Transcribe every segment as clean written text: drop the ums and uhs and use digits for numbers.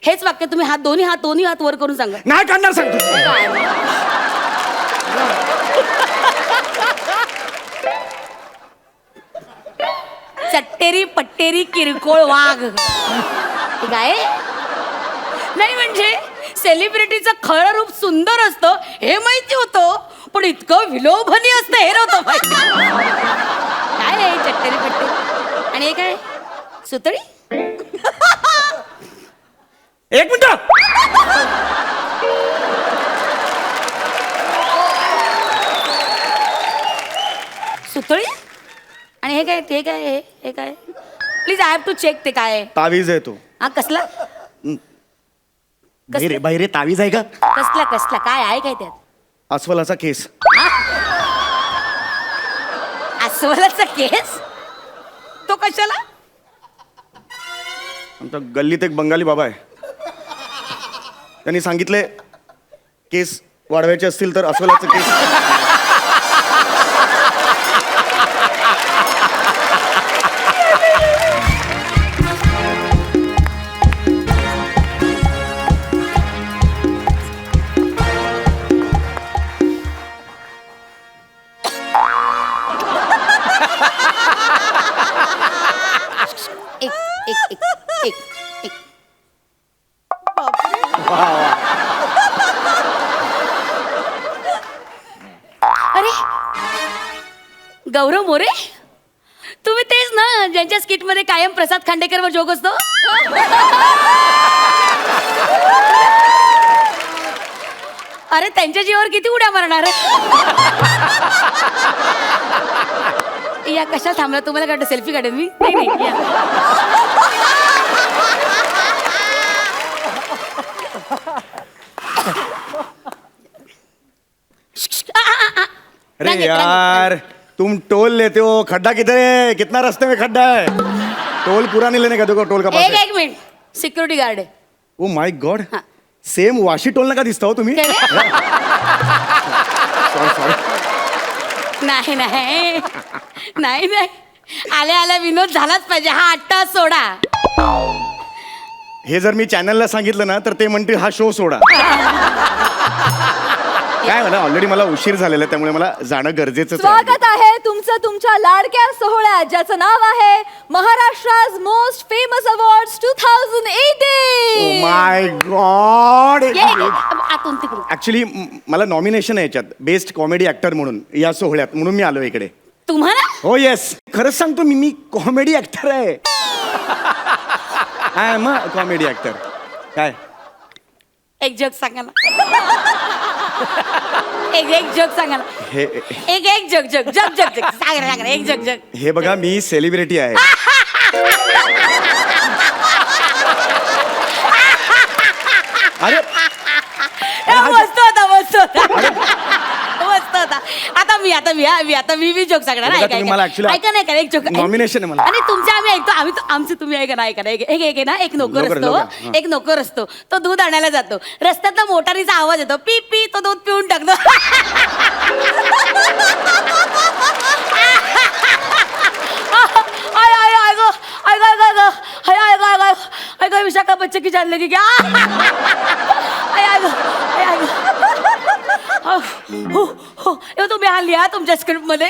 हेच वाक्य तुम्ही दोन्ही हात वर करून सांगा. नाही काढणार सांगतो. चट्टेरी पट्टेरी किरकोळ वाघ. हे काय नाही म्हणजे सेलिब्रिटीचं खरं रूप सुंदर असतं हे माहिती होतं, पण इतकं विलोभनीय असतं हे नव्हतं माहिती. काय आहे चट्टेरी पट्टेरी आणि हे काय सुतळी. एक मिनिट. सुतळी आणि हे काय ते काय हे काय please I have to check. ते काय आहे? तावीज आहे तो. हा कसला बाहेर तावीज आहे का? कसला कसला काय आहे काय त्यात? अस्वलाचा केस. अस्वलाचा केस तो कशाला? आमच्या गल्लीत एक बंगाली बाबा आहे, त्यांनी सांगितले केस वाढवायचे असतील तर अस्वलाचं केस. एक एक एक एक एक अरे गौरव मोरे तुम्ही तेच ना ज्यांच्या स्किट मध्ये कायम प्रसाद खांडेकरवर जोक असतो. अरे त्यांच्या जीवावर किती उड्या मारणार. या कशा थांबला तुम्हाला काढतो सेल्फी काढेन मी. नाही नाही या. अरे रांगेत, यार तुम टोल लेते हो, खड्डा किधर है? कितना रास्ते में खड्डा है? टोल पूरा नहीं लेने का, देखो टोल का पास एक है. एक मिनिट सिक्युरिटी गार्ड आहे. ओ माय गॉड, हा. सेम वाशी टोल नका दिसता हो तुम्ही. काय रे? Sorry sorry. नाही नाही नाही नाही आल्या आल्या विनोद झालाच पाहिजे. हा 8 तास सोडा. हे जर मी चॅनलला सांगितलं ना तर ते म्हणतील हा शो सोडा. काय म्हणा, ऑलरेडी मला उशीर झालेला आहे, त्यामुळे मला जाणं गरजेचं आहे. स्वागत आहे तुमचं तुमच्या लाडक्या सोहळ्यात ज्याचं नाव आहे महाराष्ट्राज मोस्ट फेमस अवॉर्ड्स 2018. माय गॉड. ये, ये, आतून तिकडून. ऍक्च्युली मला नॉमिनेशन आहे याच्यात बेस्ट कॉमेडी ऍक्टर म्हणून या सोहळ्यात, म्हणून मी आलो इकडे. तुम्हाला हो येस, खरंच सांगतो मी कॉमेडी ऍक्टर आहे. I am a comedy actor. काय एक जोक सांगा ना. एक जोक सांगा ना. हे एक joke joke joke joke joke सांगा ना एक जोक जोक. हे बघा मी सेलिब्रिटी आहे. अरे मस्त होता मस्त होता मस्त होता. आता मी जोक सांगणार. बघा, ऐका तुम्ही मला actually ऐका नाही का एक जोक nomination आहे मला. आणि तुमचे आम्ही ऐकतो आमचे तुम्ही ऐका ना एक आहे ना. एक नोकर नोकर, असतो नोकर, हा. एक नोकर असतो तो दूध आणायला जातो. रस्त्यात मोटारीचा आवाज येतो पी पी तो दूध पिऊन टाकतो. विशाखा बच्चे की जान लगी क्या. तुम्ही हा लिहा तुमच्या स्क्रिप्ट मध्ये.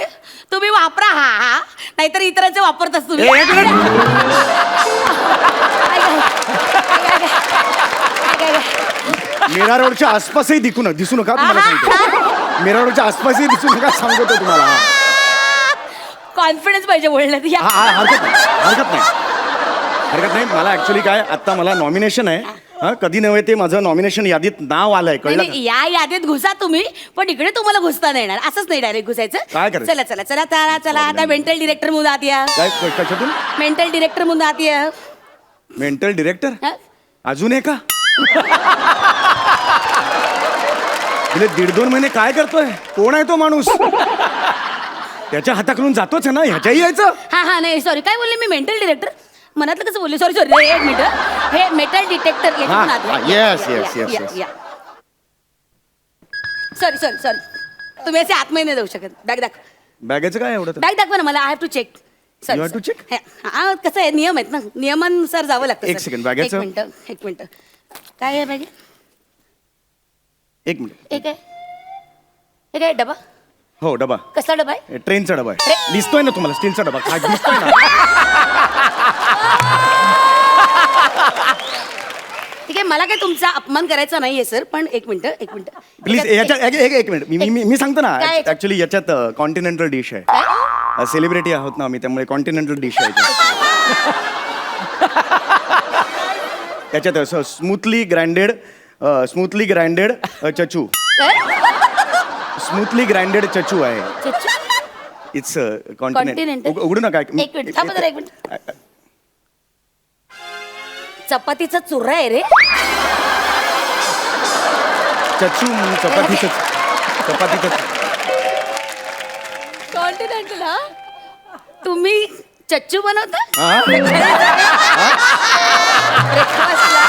तुम्ही वापरा हा नाहीतर इतरांचे वापरताच तुम्ही. एक मिनिट. मीरा रोडच्या आसपासही दिसू नका तुम्हाला सांगतो. मीरा रोडच्या आसपासही दिसू नका सांगतो तुम्हाला. कॉन्फिडन्स पाहिजे बोलण्यात. या. हरकत नाही. मला ऍक्च्युली काय आता मला नॉमिनेशन आहे. कधी नव्हे ते माझं नॉमिनेशन यादीत नाव आलंय, कळलं का? नाही, या यादीत घुसा तुम्ही, पण इकडे तुम्हाला घुसता नाही येणार. असंच नाही डायरेक्ट घुसायचं. काय करायचं? चला चला चला चला चला आता मेंटल डिरेक्टर म्हणून आत या. काय कशातून? मेंटल डिरेक्टर म्हणून आत या. मेंटल डिरेक्टर हा? अजून आहे का? गेले 1.5-2 महिने काय करतोय? कोण आहे तो माणूस? त्याच्या हाताकडून जातोच आहे ना, ह्याच्याही यायचं. हा नाही सॉरी काय बोलले मी. मेंटल डिरेक्टर मनातलं कसं बोलले. सॉरी एक मिनिट. हे मेटल डिटेक्टर yes. सॉरी तुम्ही असे आतमध्ये नाही जाऊ शकत. बॅग दाखव. बॅगेचं काय एवढं? बॅग दाखवा ना मला. I have to check. You have to check? कसं आहे नियम आहेत ना, नियमानुसार जावं लागतं. एक second, बॅगेचं? एक मिनिट काय आहे पाहिजे? एक मिनिट. हे काय? हे काय डबा? हो डबा. कसला डबा आहे? ट्रेनचा डबा आहे. दिसतोय ना तुम्हाला स्टीलचा डबा? काय दिसतोय ना? ठीक आहे, मला काय तुमचा अपमान करायचा नाहीये सर, पण एक मिनिट. प्लीज याच्यात एक मिनिट मी सांगतो ना. काय याच्यात? ऍक्च्युली याच्यात कॉन्टिनेंटल डिश आहे. काय? सेलिब्रिटी आहोत ना आम्ही, त्यामुळे कॉन्टिनेंटल डिश आहे त्याच्यात असं स्मूथली ग्राइंडेड चचू. काय? स्मूथली ग्राइंडेड चचू आहे. चच्चू? It's Continental? कॉन्टिनेंट. उघडू नका. एक मिनिट थांबा जरा, एक मिनिट. चपातीचा चुरा आहे रे. चचू चपातीचं. कॉन्टिनेंटल हा. तुम्ही चच्चू बनवता? हा? ब्रेकफास्टला?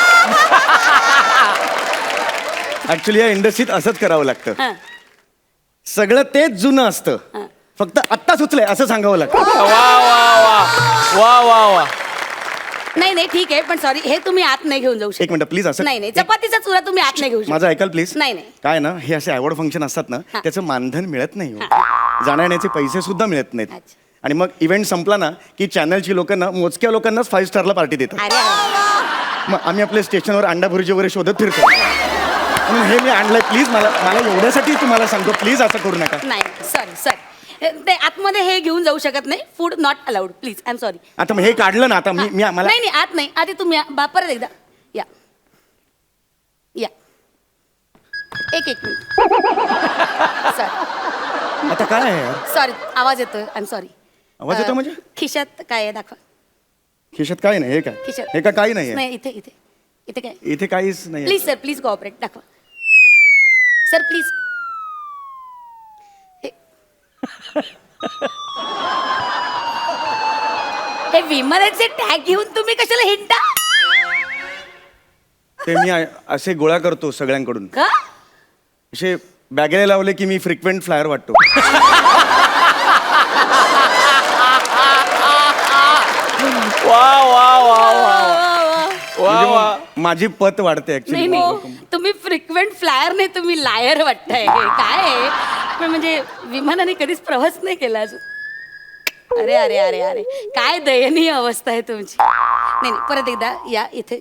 ऍक्च्युली या इंडस्ट्रीत असंच करावं लागतं. हां. सगळं तेच जुनं असतं, हां. फक्त आत्ता सुचलंय असं सांगावं लागतं. वा वा वा वा वा. नाही ठीक आहे, पण सॉरी, हे तुम्ही आत नाही घेऊन जाऊ शकत. एक मिनिट प्लीज. असं नाही चपातीचा चुरा तुम्ही आत नाही घेऊ शकत. माझं ऐकाल प्लीज. नाही. काय ना, हे असे अवॉर्ड फंक्शन असतात ना, हां. त्याचं मानधन मिळत नाही हो. जाण्याचे पैसे सुद्धा मिळत नाहीत. अच्छा. आणि मग इव्हेंट संपला ना की चॅनलची लोक ना मोजक्या लोकांनाच 5 स्टारला पार्टी देतात. अरे मग आम्ही आपल्या स्टेशनवर अंडा भुर्जी वगैरे शोधत फिरतो. म्हणून हे मी आणलंय. प्लीज मला एवढ्यासाठी तुम्हाला सांगतो, प्लीज असं करू नका. नाही सॉरी ते आतमध्ये हे घेऊन जाऊ शकत नाही. Food not allowed please. I am sorry. आता मग हे काढलं ना, आता मी मला नाही आत नाही. आधी तुम्ही परत एकदा या. एक मिनिट. सॉरी आता काय आहे यार? सॉरी, आवाज येतोय. I am sorry. आवाज येतो म्हणजे? खिशात काय आहे दाखवा. खिशात काही नाही. हे काय? खिशात. हे काही नाही. नाही इथे काय? इथे काहीच नाही. Please sir, please cooperate. दाखवा सर प्लीज. हे विमानाचे टॅग घेऊन तुम्ही कशाला हिंटा? ते मी असे गोळा करतो सगळ्यांकडून. का? असे बॅगेला लावले की मी फ्रिक्वेंट फ्लायर वाटतो. वा वा वा वा वा म्हणजे वा. मग माझी पत वाढते ऍक्च्युली. नाही तुम्ही फ्रिक्वेंट फ्लायर नाही, तुम्ही लायर वाटताय. काय आहे? पण म्हणजे विमानाने कधीच प्रवास नाही केला अजून. अरे काय दयनीय अवस्था आहे तुमची. नाही परत एकदा या इथे.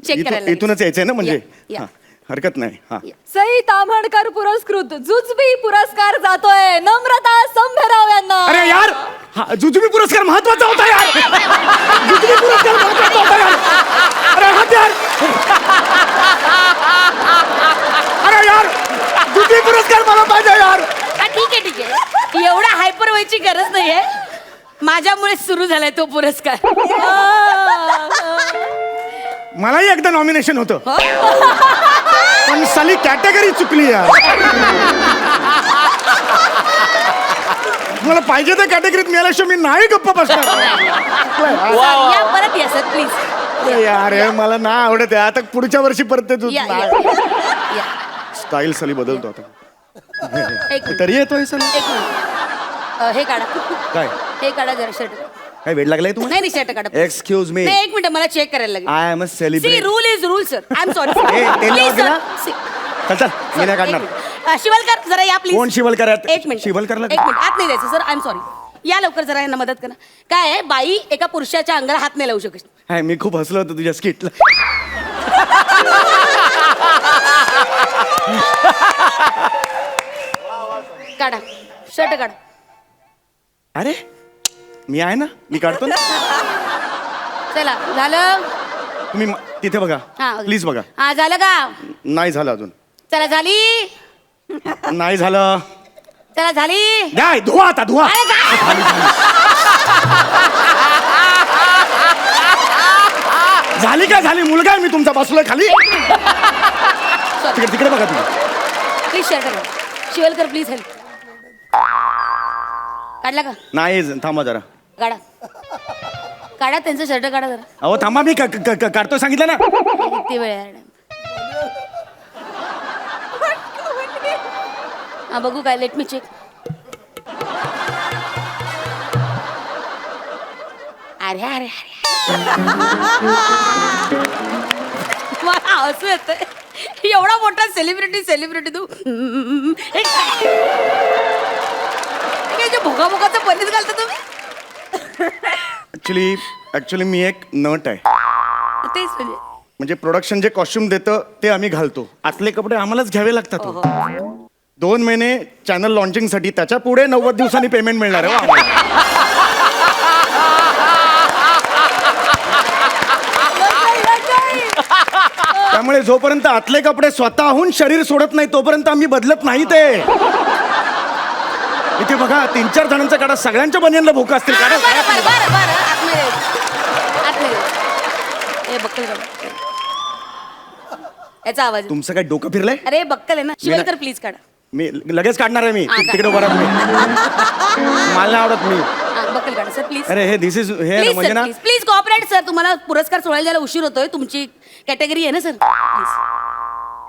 Check करायला इथूनच यायचंय ना म्हणजे? या. हा, हरकत नाही. हा. सई ताम्हणकर पुरस्कृत जुजबी पुरस्कार जातोय नम्रता संभेराव यांना. अरे यार, हा जुजुबी पुरस्कार महत्वाचा होता यार. जुजुबी पुरस्कार महत्वाचा होता यार. अरे हात यार. अरे यार, जुजुबी पुरस्कार मला पाहिजे यार. हा, ठीक आहे. एवढा हायपर व्हायची गरज नाहीये. माझ्यामुळे सुरू झालाय तो पुरस्कार. मलाही एकदा नॉमिनेशन होतं, हो? पण साली कॅटेगरी चुकली यार. मला पाहिजे त्या कॅटेगरीत मिळाल्याशिवाय मी नाही गप्प बसणार. Sorry, या परत या सर प्लीज. यार हे मला नाही आवडत आहे. आता पुढच्या वर्षी परत ते या. स्टाईल साली बदलतो आता. एक मिनिट. तरी येतोय सर. एक मिनिट. हे काढा. काय हे काढा जरा शर्ट. काय वेळ लागलाय तुम्हाला? नाही शर्ट काढा. Excuse me. नाही एक मिनिट, मला चेक करायला लागेल. I am a C celebrity. Rule is rule sir. I am sorry. तेल लावा की ना? चल मी नाही काढणार. शिवलकर जरा या प्लीज. कोण शिवलकर आहेत? एक मिनिट. शिवलकरला एक मिनिट आत नाही द्यायचं सर. I am sorry. या लवकर जरा यांना मदत करा. काय आहे, बाई एका पुरुषाच्या अंगाला हात नाही लावू शकत. हाय, मी खूप हसलो होतो तुझ्या स्किटला. काढा शर्ट काढा. अरे मी आहे ना, मी काढतो ना. चला झालं. तुम्ही तिथे बघा हा प्लीज बघा. हा झालं का? नाही झालं अजून. चला झाली. नाही झालं. चला झाली. नाही, धुवा आता धुवा. अरे काय? झाली काय झाली? मुलगा आहे मी तुमचा, बसलोय खाली. तिकडे तिकडे बघा तुम्ही. प्लीज शर्ट काढा. Shivalkar please help. काढला का? नाही, थांबा जरा. काढा काढा त्यांचं शर्ट काढा जरा. अहो थांबा, मी काढतोय सांगितलं ना. किती वेळ आहे? हा बघू काय. Let me check. अरे मला हसू येतंय. एवढा मोठा सेलिब्रिटी तू हे काय जे भोगाभोगाचं पनीस घालता तुम्ही? ऍक्च्युली मी एक नट आहे. तेच म्हणजे प्रोडक्शन जे कॉस्ट्युम देतं ते आम्ही घालतो. आतले कपडे आम्हालाच घ्यावे लागतात हो. 2 महिने चॅनल लॉन्चिंगसाठी, त्याच्या पुढे 90 दिवसांनी पेमेंट मिळणार आहे हो आम्हाला. त्यामुळे जोपर्यंत आतले कपडे स्वतःहून शरीर सोडत नाही तोपर्यंत आम्ही बदलत नाही ते. इथे बघा 3-4 जणांचा काढा, सगळ्यांच्या बनियांना भोका असतील. काढा. याचा आवाज येतो. तुमचं काय डोकं फिरलंय? अरे बक्कल आहे ना, शिवाय प्लीज काढा. मी लगेच काढणार आहे. मी हा, काढ. तिकडे उभा राहतो मी. मला नाही आवडत मी. बक्कल काढा सर प्लीज. अरे हे दिस इज हे प्लीज म्हणजे सर ना प्लीज प्लीज कॉपरेट सर. तुम्हाला पुरस्कार सोडायला जायला उशीर होतोय. तुमची कॅटेगरी आहे ना सर.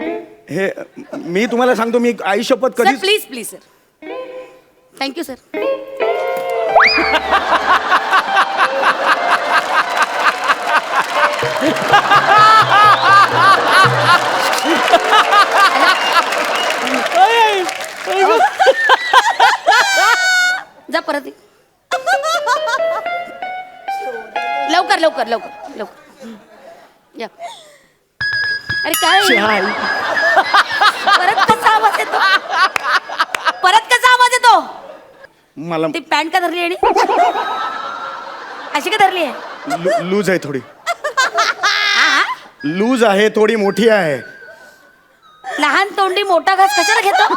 प्लीज हे मी तुम्हाला सांगतो, मी आई शपथ सर कधी please please sir. Thank you sir. जा परत ये. लवकर लवकर लवकर लवकर या. अरे काय परत कसा आवाज येतो? परत कसा आवाज येतो? मला ती पॅन्ट का धरली आणि अशी का धरली आहे? लूज आहे थोडी. लूज आहे थोडी, मोठी आहे. लहान तोंडी मोठा घास कशाला घेतो?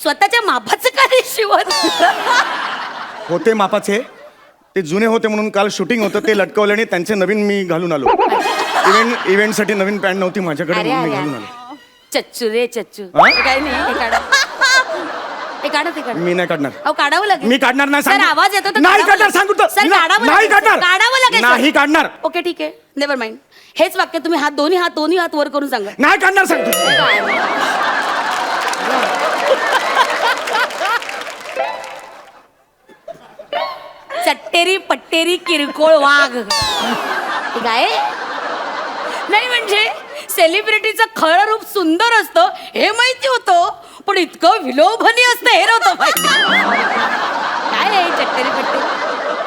स्वतःच्या मापाचं का नाही शिवत? होते मापाचे, ते जुने होते म्हणून काल शूटिंग होतं, ते लटकवले आणि त्यांचे नवीन मी घालून आलो. इव्हेंटसाठी नवीन पॅन्ट नव्हती माझ्याकडे अरे म्हणून मी अरे घालून आलो. चच्चू रे चच्चू. हा? हे काय नाही, हे काढा. हे काढा ते काढा. मी नाही काढणार. अहो काढावं लागेल. मी काढणार नाही सर सांगतो. आवाज येतो तर नाही काढावं काढणार लागेल. सांगतो तर. सर काढावं नाही लागेल, सर. काढणार. काढावं लागेल सर. नाही काढणार. ओके ठीक आहे, नेव्हर माइंड. हेच वाक्य तुम्ही दोन्ही हात वर करून सांगा. नाही काढणार सांगतो. चट्टेरी पट्टेरी किरकोळ वाघ. हे काय नाही म्हणजे सेलिब्रिटीचं खरं रूप सुंदर असतं हे माहिती होतं, पण इतकं विलोभनीय असतं हे नव्हतं माहिती. काय आहे चट्टेरी पट्टेरी?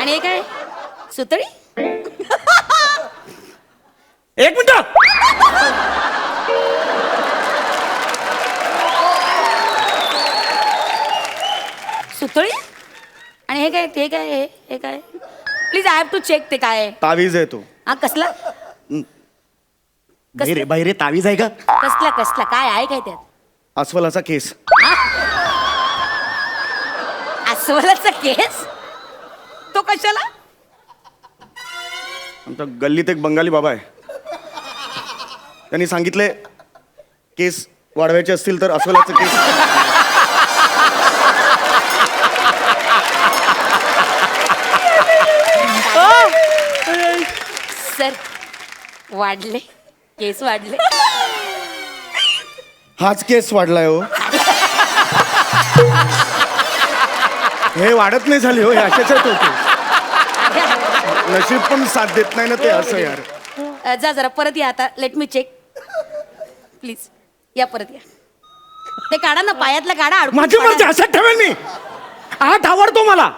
आणि हे काय सुतळी? एक मिनिट. सुतळी? आणि हे काय ते काय हे काय? Please I have to check. ते काय आहे? तावीज आहे तो. हा कसला बाहेर तावीज आहे का? कसला कसला काय आहे काय त्यात? अस्वलाचा केस. अस्वलाचा केस? तो कशाला? आमच्या गल्लीत एक बंगाली बाबा आहे, त्यांनी सांगितले केस वाढवायचे असतील तर अस्वलाचं केस. सर वाढले केस वाढले. हाच केस वाढलाय हो. हे वाढत नाही झाले हो, हे असेच आहेत हो केस. नशीब पण साथ देत नाही ना ते असं यार. जा जरा परत या आता. Let me check please. या परत या. ते काढा ना पायातला काढा. अडकून माझी काढा. मर्जी असं ठेवेल मी. आठ आवडतो मला.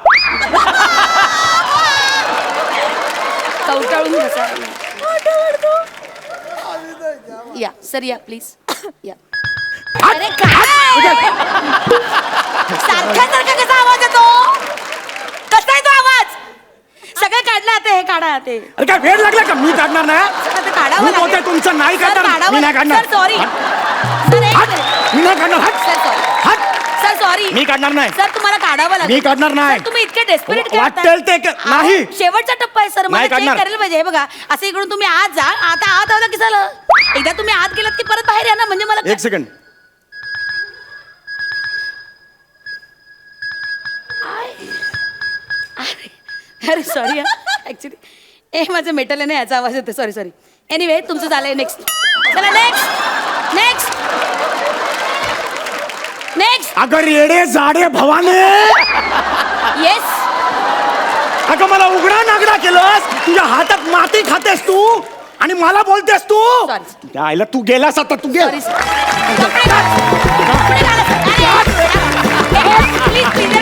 कवटाळून बसा. या सर या प्लीज या. अरे काय सारखा सारखा कसा आवाज येतो? कसा आहे तो आवाज? सगळं काढलं आता. हे काढा ते. अरे काय वेळ लागला का? मी काढणार नाही. सगळं ते काढावं खूप होतंय लागेल. तुमचं. नाही सर, काढणार. काढावं मी नाही लागेल. काढणार. Sir sorry. सर एक हट. मिनिट. मी नाही काढणार. हट. Sir sorry. हट. Sir sorry. मी काढणार नाही. सर तुम्हाला काढावं लागेल. मी काढणार नाही. सर, तुम्ही इतके डेस्परेट वाटेल ते नाही. शेवटचा टप्पा आहे सर. मला नाही चेक काढणार. करायला पाहिजे. हे बघा असं इकडून तुम्ही आत जा. आता आत आला की झालं. एकदा तुम्ही आत गेलात की परत बाहेर या ना. म्हणजे मला एक सेकंड. अरे सॉरी ऍक्च्युली ए माझं मेटल आहे ना याचा आवाज येतो. Sorry sorry. एनिवे तुमचं झालंय. नेक्स्ट. चला नेक्स्ट नेक्स्ट नेक्स्ट. अगर येडे जाडे भवाने. येस अगं मला उघडा नागडा केलंस, तुझ्या हातात माती खातेस तू आणि मला बोलतेस तू. Sorry. त्या आईला तू गेलास आता, तू गेला. सॉरी कपडे घाल. कपडे घाल. प्लीज